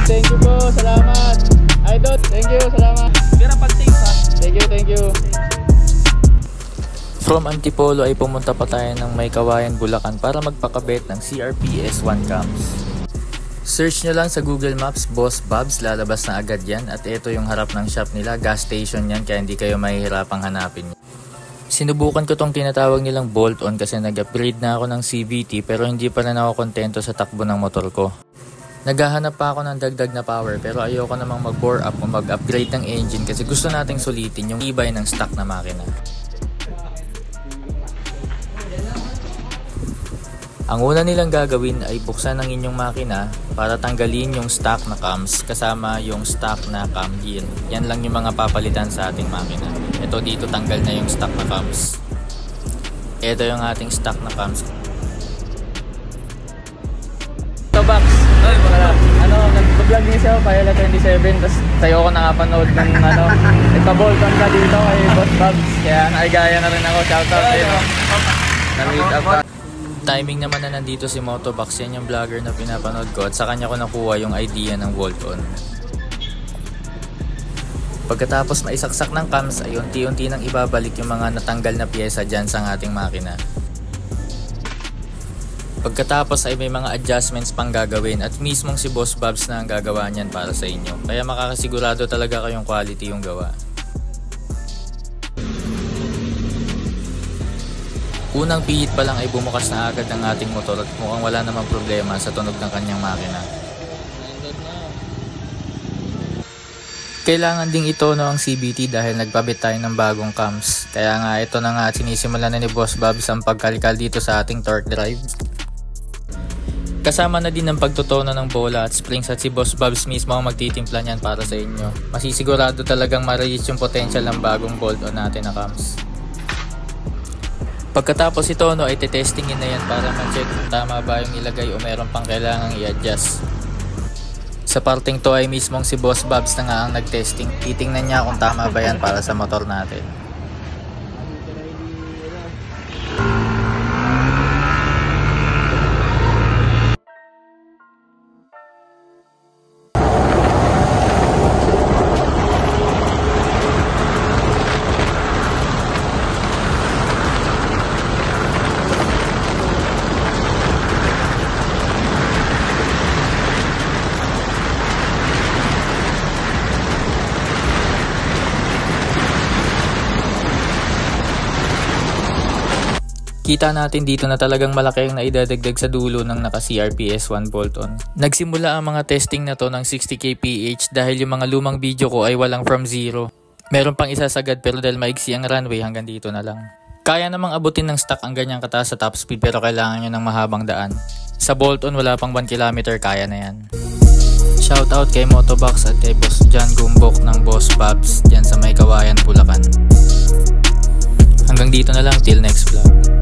thank you po. Salamat. Idol, thank you. Salamat. Pero pag safe ha. Thank you, thank you. From Antipolo ay pumunta pa tayo ng Maykawayan, Bulacan para magpakabit ng CRP-S1 cams. Search nyo lang sa Google Maps, Boss Bobs, lalabas na agad yan. At ito yung harap ng shop nila, gas station yan, kaya hindi kayo mahihirapang hanapin. Sinubukan ko tong tinatawag nilang bolt-on kasi nag-upgrade na ako ng CVT pero hindi pa rin ako kontento sa takbo ng motor ko. Naghahanap pa ako ng dagdag na power pero ayoko namang mag-bore up o mag-upgrade ng engine kasi gusto nating sulitin yung ibay ng stock na makina. Ang una nilang gagawin ay buksan ang inyong makina para tanggalin yung stock na cams kasama yung stock na cam gear. Yan lang yung mga papalitan sa ating makina. Ito dito tanggal na yung stock na cams. Ito yung ating stock na cams. Ito box. Nag-vlog din siya, Payola 27, tapos tayo ko nakapanood ng ipa-bolt-on ka dito kay Boss Bobs. Kaya naigaya na rin ako, shoutout sa'yo. Na-meet up ka. Timing naman na nandito si Motobox, yan yung vlogger na pinapanood ko at sa kanya ko nakuha yung idea ng bolt-on. Pagkatapos maisaksak ng cams ay unti-unti nang ibabalik yung mga natanggal na pyesa dyan sa ating makina. Pagkatapos ay may mga adjustments pang gagawin at mismong si Boss Bobs na ang gagawa niyan para sa inyo. Kaya makakasigurado talaga kayong quality yung gawa. Unang pihit pa lang ay bumukas na agad ang ating motor at mukhang wala namang problema sa tunog ng kanyang makina. Kailangan ding itono ang CVT dahil nagpabit tayo ng bagong cams. Kaya nga ito na nga at sinisimulan na ni Boss Bobs ang pagkalikal dito sa ating torque drive. Kasama na din ang pagtutono ng bola at springs at si Boss Bobs mismo ang magtitimpla niyan para sa inyo. Masisigurado talagang ma-reach yung potential ng bagong bolt-on natin na cams. Pagkatapos ito ay tetestingin na yan para ma-check kung tama ba yung ilagay o meron pang kailangang i-adjust. Sa parting to ay mismong si Boss Bobs na nga ang nag-testing. Titingnan niya kung tama ba yan para sa motor natin. Kita natin dito na talagang malaki ang naidadagdag sa dulo ng naka CRP-S1 bolt-on. Nagsimula ang mga testing na to ng 60 kph dahil yung mga lumang video ko ay walang from zero. Meron pang isa sagad pero dahil maigsi ang runway hanggang dito na lang. Kaya namang abutin ng stock ang ganyang kataas sa top speed pero kailangan nyo ng mahabang daan. Sa bolt-on wala pang 1 km kaya na yan. Shoutout kay Motobox at kay Boss John Gumbok ng Boss Bobs dyan sa Maykawayan, Bulacan. Hanggang dito na lang, till next vlog.